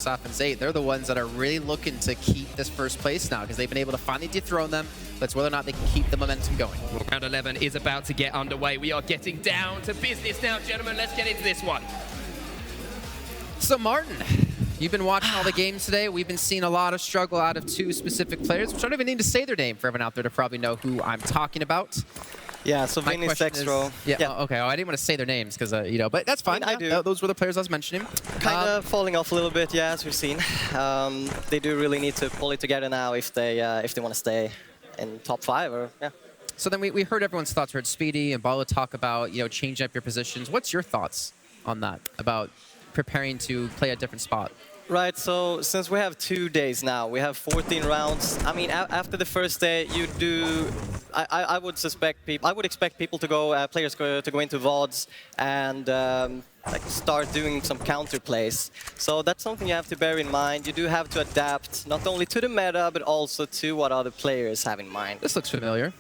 Soft and Zayt, they're the ones that are really looking to keep this first place now because they've been able to finally dethrone them. But it's whether or not they can keep the momentum going. Well, round 11 is about to get underway. We are getting down to business now, gentlemen. Let's get into this one. So Martin, you've been watching all the games today. We've been seeing a lot of struggle out of two specific players, which I don't even need to say their name for everyone out there to probably know who I'm talking about. Yeah, so Vinny Sextro. Okay. Oh, I didn't want to say their names because, but that's fine. I do. Those were the players I was mentioning. Kind of falling off a little bit, yeah, as we've seen. They do really need to pull it together now if they want to stay in top 5 or yeah. So then we heard everyone's thoughts. We heard Speedy and Bala talk about changing up your positions. What's your thoughts on that about preparing to play a different spot? Right, so since we have 2 days now, we have 14 rounds. I mean, after the first day, you do. I would suspect people. I would expect people to go, players to go into VODs and like start doing some counter plays. So that's something you have to bear in mind. You do have to adapt not only to the meta, but also to what other players have in mind. This looks familiar.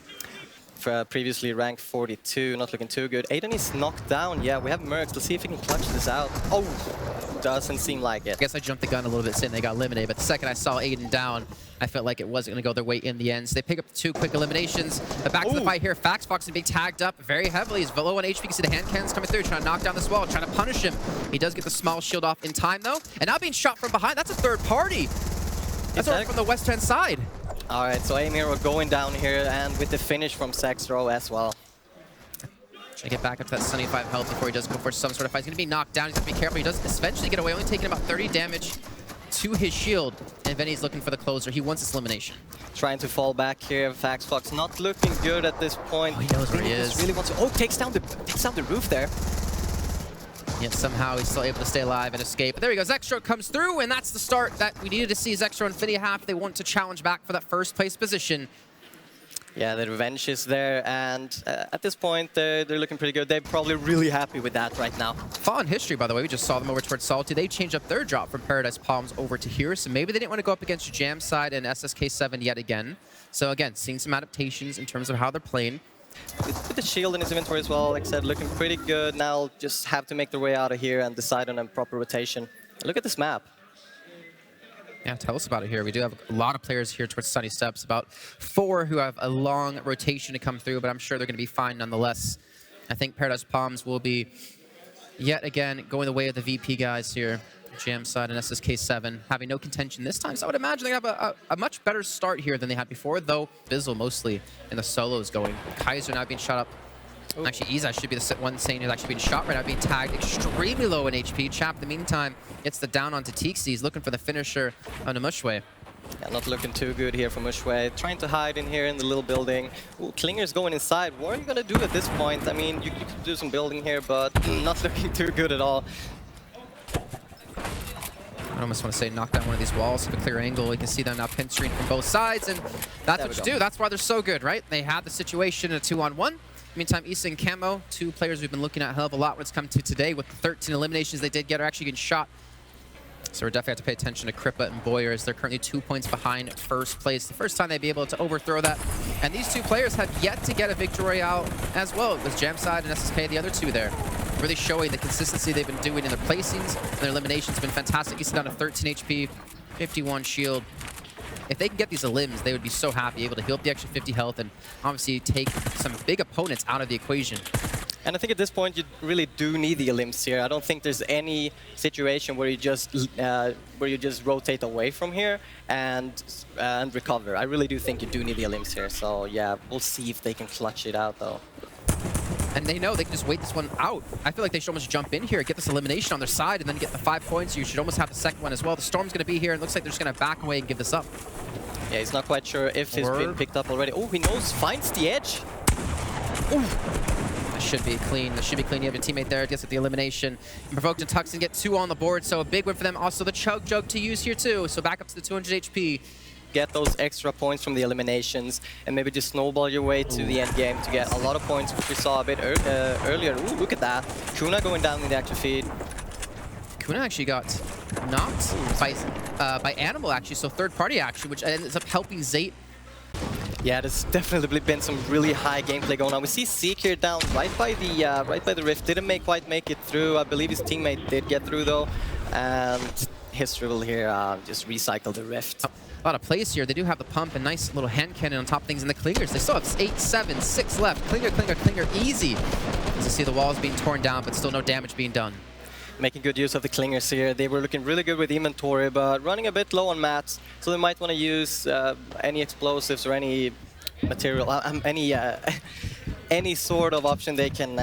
For previously ranked 42, not looking too good. Aiden is knocked down. Yeah, we have Mercs. Let's see if he can clutch this out. Oh, doesn't seem like it. I guess I jumped the gun a little bit saying they got eliminated, but the second I saw Aiden down, I felt like it wasn't going to go their way in the end. So they pick up the 2 quick eliminations. But back to the fight here. Faxfox is being tagged up very heavily. He's below on HP. You can see the hand cannons coming through, trying to knock down this wall, trying to punish him. He does get the small shield off in time, though. And now being shot from behind. That's a third party. That's over from the west-hand side. All right, so Amir going down here, and with the finish from Sextro as well. Trying to get back up to that 75 health before he does go for some sort of fight. He's going to be knocked down. He's going to be careful. He does eventually get away, only taking about 30 damage to his shield. And Vinny's looking for the closer. He wants this elimination. Trying to fall back here. Faxfox not looking good at this point. Oh, he knows where he is. Really wants to. Oh, takes down the roof there. Yet somehow he's still able to stay alive and escape. But there he goes. Zextro comes through, and that's the start that we needed to see. Zextro and Finny half. They want to challenge back for that first place position. Yeah, the revenge is there, and at this point, they're looking pretty good. They're probably really happy with that right now. Fallen History, by the way, we just saw them over towards Salty. They changed up their drop from Paradise Palms over to here, so maybe they didn't want to go up against Jam Side and SSK7 yet again. So again, seeing some adaptations in terms of how they're playing. With the shield in his inventory as well, like I said, looking pretty good. Now just have to make their way out of here and decide on a proper rotation. Look at this map. Yeah, tell us about it here. We do have a lot of players here towards Sunny Steps, about 4 who have a long rotation to come through, but I'm sure they're going to be fine nonetheless. I think Paradise Palms will be, yet again, going the way of the VP guys here. Jam Side and SSK7 having no contention this time, so I would imagine they have a much better start here than they had before, though Bizzle mostly in the solos going. Kaiser now being shot up. Ooh. Actually, Iza should be the one saying who's actually being shot right now, being tagged extremely low in HP. Chap, in the meantime, gets the down onto Tixi. He's looking for the finisher on the Mushway. Yeah, not looking too good here for Mushway. Trying to hide in here in the little building. Ooh, Klinger's going inside. What are you going to do at this point? I mean, you could do some building here, but not looking too good at all. I almost want to say knock down one of these walls with a clear angle. You can see them now pin screen from both sides, and that's what you do. That's why they're so good, right? They had the situation in a 2-on-1. Meantime, Issa and Camo, 2 players we've been looking at a hell of a lot when it's come to today. With the 13 eliminations they did get, are actually getting shot. So we're definitely have to pay attention to Kripa and Boyer, as they're currently 2 points behind first place. The first time they'd be able to overthrow that. And these 2 players have yet to get a victory royale as well. It was Jamside and SSK, the other 2 there. Really showing the consistency they've been doing in their placings. And their eliminations have been fantastic. Issa down to 13 HP, 51 shield. If they can get these elims, they would be so happy, able to heal up the extra 50 health and obviously take some big opponents out of the equation. And I think at this point you really do need the elims here. I don't think there's any situation where you just rotate away from here and recover. I really do think you do need the elims here. So yeah, we'll see if they can clutch it out though. And they know they can just wait this one out. I feel like they should almost jump in here, get this elimination on their side, and then get the 5 points. You should almost have the second one as well. The Storm's going to be here, and it looks like they're just going to back away and give this up. Yeah, he's not quite sure if he's been picked up already. Oh, he knows, finds the edge. Ooh. This should be clean. This should be clean. You have your teammate there, gets at the elimination. And Provoked and Tuxton get 2 on the board, so a big win for them. Also the Chug Jug to use here too, so back up to the 200 HP. Get those extra points from the eliminations and maybe just snowball your way to the end game to get a lot of points, which we saw a bit earlier. Ooh, look at that. Kuna going down in the active feed. Kuna actually got knocked by Animal, actually, so third party action, which ends up helping Zayt. Yeah, there's definitely been some really high gameplay going on. We see Seek here down right by the rift. Didn't quite make it through. I believe his teammate did get through though, and History will here just recycle the Rift. A lot of plays here. They do have the pump and nice little hand cannon on top of things in the clingers. They still have 8, 7, 6 left. Clinger, clinger, clinger, easy. As you see the walls being torn down, but still no damage being done. Making good use of the clingers here. They were looking really good with inventory, but running a bit low on mats, so they might want to use any explosives or any material, any sort of option they can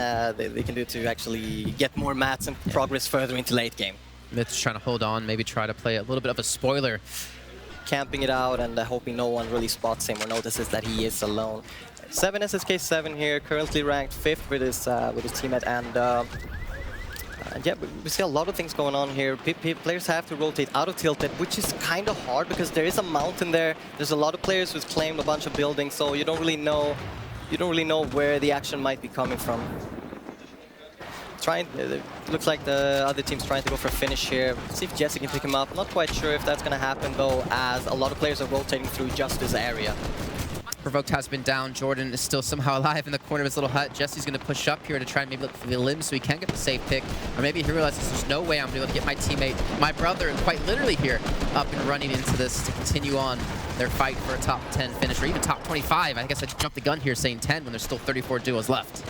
do to actually get more mats and progress further into late game. Myth's trying to hold on, maybe try to play a little bit of a spoiler. Camping it out and hoping no one really spots him or notices that he is alone. 7 SSK 7 here, currently ranked 5th with his teammate, and yeah, we see a lot of things going on here. Players have to rotate out of tilted, which is kind of hard because there is a mountain there. There's a lot of players who's claimed a bunch of buildings, so you don't really know where the action might be coming from. Looks like the other team's trying to go for a finish here. See if Jesse can pick him up. I'm not quite sure if that's going to happen though, as a lot of players are rotating through just this area. Provoked has been down. Jordan is still somehow alive in the corner of his little hut. Jesse's going to push up here to try and maybe look for the limb so he can get the safe pick. Or maybe he realizes there's no way I'm going to be able to get my teammate, my brother, quite literally here, up and running into this to continue on their fight for a top 10 finish, or even top 25. I guess I jumped the gun here saying 10 when there's still 34 duos left.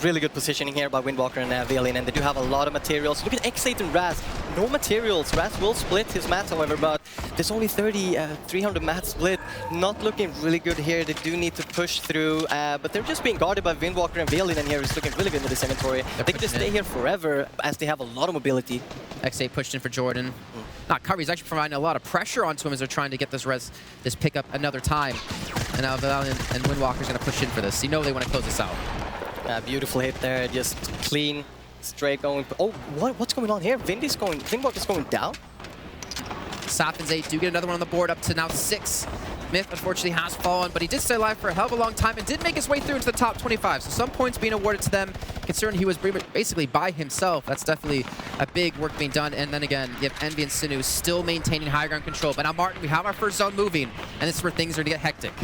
Really good positioning here by Windwalker and Valiant, and they do have a lot of materials. Look at X8 and Raz. No materials. Raz will split his mats, however, but there's only 300 mats split. Not looking really good here. They do need to push through, but they're just being guarded by Windwalker and Valiant, and here is looking really good with this inventory. They can just stay here forever as they have a lot of mobility. X8 pushed in for Jordan. Not cover, he's actually providing a lot of pressure onto him as they're trying to get this pickup another time. And now Valiant and Windwalker's going to push in for this. You know they want to close this out. Beautiful hit there, just clean, straight going. Oh, what's going on here? Windwalker's going down. Sapphin's 8 do get another one on the board, up to now 6. Myth, unfortunately, has fallen, but he did stay alive for a hell of a long time and did make his way through into the top 25. So some points being awarded to them, considering he was basically by himself. That's definitely a big work being done. And then again, you have Envy and Sinu still maintaining high ground control. But now, Martin, we have our first zone moving, and this is where things are to get hectic.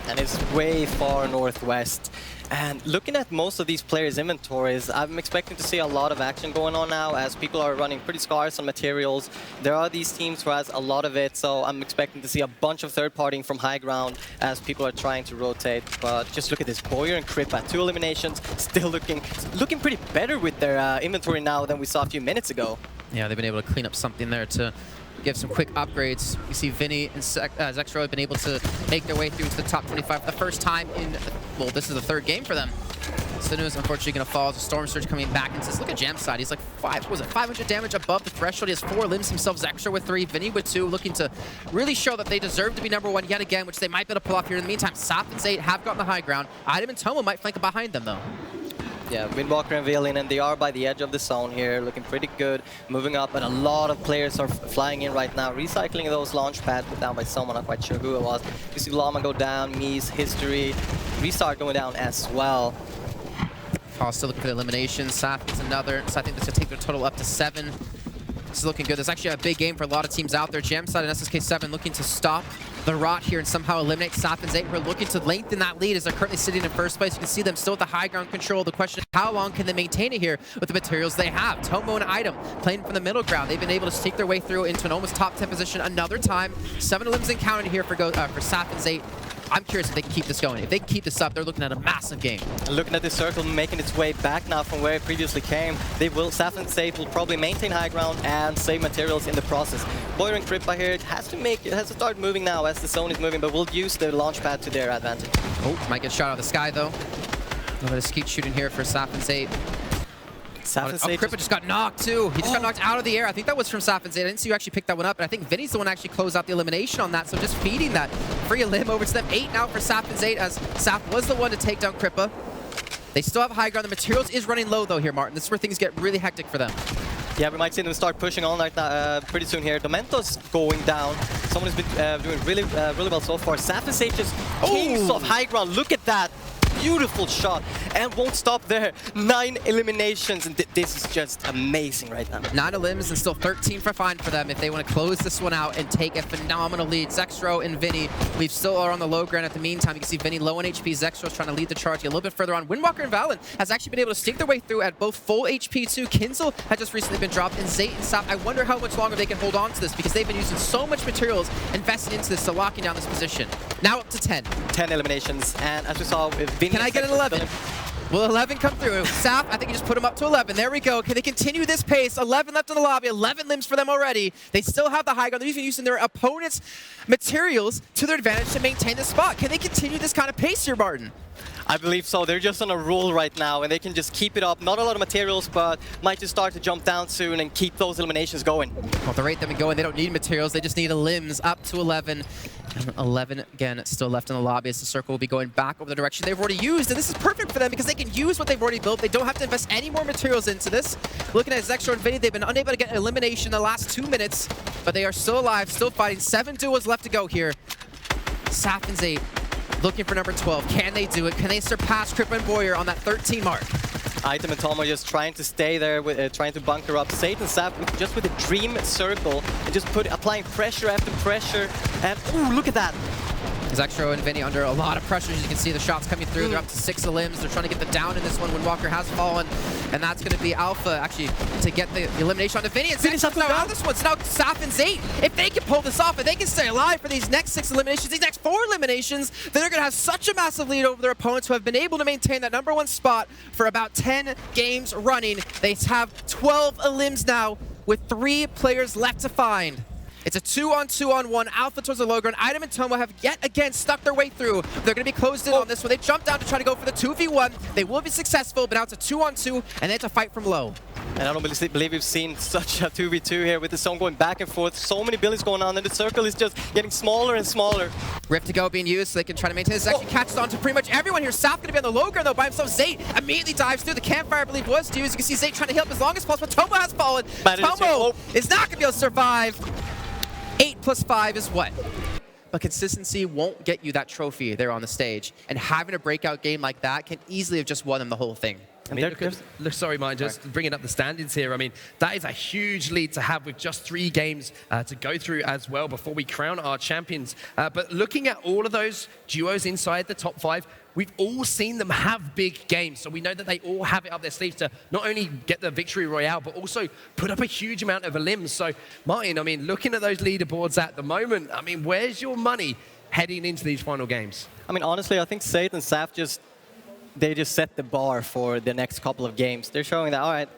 And it's way far northwest. And looking at most of these players' inventories, I'm expecting to see a lot of action going on now as people are running pretty scarce on materials. There are these teams who has a lot of it, so I'm expecting to see a bunch of third-partying from high ground as people are trying to rotate. But just look at this, Boyer and Kripa, 2 eliminations, still looking pretty better with their inventory now than we saw a few minutes ago. Yeah, they've been able to clean up something there to give some quick upgrades. You see Vinny and Zexro have been able to make their way through to the top 25 for the first time in, well, this is the 3rd game for them. Sinu is unfortunately going to fall as a Storm Surge coming back and says, look at Jam's side. He's like 500 damage above the threshold. He has 4 limbs himself, Zexro with 3, Vinny with 2, looking to really show that they deserve to be #1 yet again, which they might be able to pull off here. In the meantime, Sapphin's 8 have gotten the high ground. Item and Tomo might flank behind them, though. Yeah, Windwalker and Valiant, and they are by the edge of the zone here, looking pretty good, moving up, and a lot of players are flying in right now, recycling those launch pads, put down by someone, not quite sure who it was. You see Llama go down, Mies, History, Restart going down as well. Paul still looking for the elimination. Saf is another, so I think this will take their total up to 7. This is looking good. This is actually a big game for a lot of teams out there. Jamside and SSK7 looking to stop the rot here and somehow eliminate Sapphin's 8. We're looking to lengthen that lead as they're currently sitting in first place. You can see them still with the high ground control. The question is, how long can they maintain it here with the materials they have? Tomo and Item playing from the middle ground. They've been able to take their way through into an almost top 10 position another time. 7 limbs encountered here for Sapphin's 8. I'm curious if they can keep this going. If they can keep this up, they're looking at a massive game. And looking at this circle making its way back now from where it previously came, Sapphin's 8 will probably maintain high ground and save materials in the process. Boyer and Kripa here, it has to start moving now as the zone is moving, but we'll use the launch pad to their advantage. Oh, might get shot out of the sky though. Let us keep shooting here for Sapphin's 8. Kripa just got knocked too. He just got knocked out of the air. I think that was from Sapphin's 8. I didn't see you actually pick that one up, but I think Vinny's the one actually closed out the elimination on that. So just feeding that free limb over to them. 8 now for Sapphin's 8 as Sapp was the one to take down Kripa. They still have high ground. The materials is running low though here, Martin. This is where things get really hectic for them. Yeah, we might see them start pushing on right now, pretty soon here. Domento's going down. Someone has been doing really well so far. Sapphin's 8 just kings of high ground. Look at that. beautiful shot, and won't stop there. 9 eliminations, and this is just amazing right now. 9 elims and still 13 for fine for them if they want to close this one out and take a phenomenal lead. Zexro and Vinny, we still are on the low ground at the meantime. You can see Vinny low on HP. Zexro's trying to lead the charge, get a little bit further on. Windwalker and Valen has actually been able to sneak their way through at both full HP too. Kinzel has just recently been dropped, and Zayt and Sap, I wonder how much longer they can hold on to this because they've been using so much materials invested into this, so locking down this position. Now up to 10. 10 eliminations, and as we saw with Vinny... Can I get an 11? Will 11 come through? Sap, I think you just put him up to 11. There we go. Can they continue this pace? 11 left in the lobby, 11 limbs for them already. They still have the high ground. They're even using their opponent's materials to their advantage to maintain the spot. Can they continue this kind of pace here, Barton? I believe so. They're just on a roll right now, and they can just keep it up. Not a lot of materials, but might just start to jump down soon and keep those eliminations going. Well, the rate them going, they don't need materials. They just need limbs up to 11. And 11, again, still left in the lobby as the circle will be going back over the direction they've already used. And this is perfect for them because they can use what they've already built. They don't have to invest any more materials into this. Looking at Zexro and Vinny, they've been unable to get an elimination in the last 2 minutes, but they are still alive, still fighting. 7 duos left to go here. Sap and Zayt looking for number 12. Can they do it? Can they surpass Crippa and Boyer on that 13 mark? Item and Tom are just trying to stay there, with, trying to bunker up. Zayt and Sap just with a dream circle and just applying pressure after pressure. And ooh, look at that. Zexro and Vinny under a lot of pressure. As you can see, the shots coming through. They're up to 6 limbs. They're trying to get the down in this one when Walker has fallen. And that's going to be Alpha, actually, to get the elimination onto Vinny. And Vinny's now out of this one. So now Sap and Zayt, if they can pull this off, if they can stay alive for these next 6 eliminations, these next 4 eliminations, then they're going to have such a massive lead over their opponents who have been able to maintain that #1 spot for about 10 games running. They have 12 elims now with 3 players left to find. It's a 2-on-2-on-1. Alpha towards the low ground. Item and Tomo have yet again stuck their way through. They're going to be closed in on this one. They jump down to try to go for the 2v1. They will be successful, but now it's a 2-on-2, and they have to fight from low. And I don't believe we've seen such a 2v2 here with the zone going back and forth. So many buildings going on, and the circle is just getting smaller and smaller. Rift to go being used so they can try to maintain this. Actually catches on to pretty much everyone here. Sap going to be on the low ground though by himself. Zayt immediately dives through. The campfire, I believe, was used. You can see Zayt trying to heal up as long as possible. Tomo has fallen. Tomo is not going to be able to survive. 8 plus 5 is what? But consistency won't get you that trophy there on the stage. And having a breakout game like that can easily have just won them the whole thing. I mean, sorry, Mike, just bringing up the standings here. I mean, that is a huge lead to have with just 3 games to go through as well before we crown our champions. But looking at all of those duos inside the top 5, we've all seen them have big games. So we know that they all have it up their sleeves to not only get the victory royale, but also put up a huge amount of elims. So, Martin, I mean, looking at those leaderboards at the moment, I mean, where's your money heading into these final games? I mean, honestly, I think Zayt and Sap just set the bar for the next couple of games. They're showing that, all right,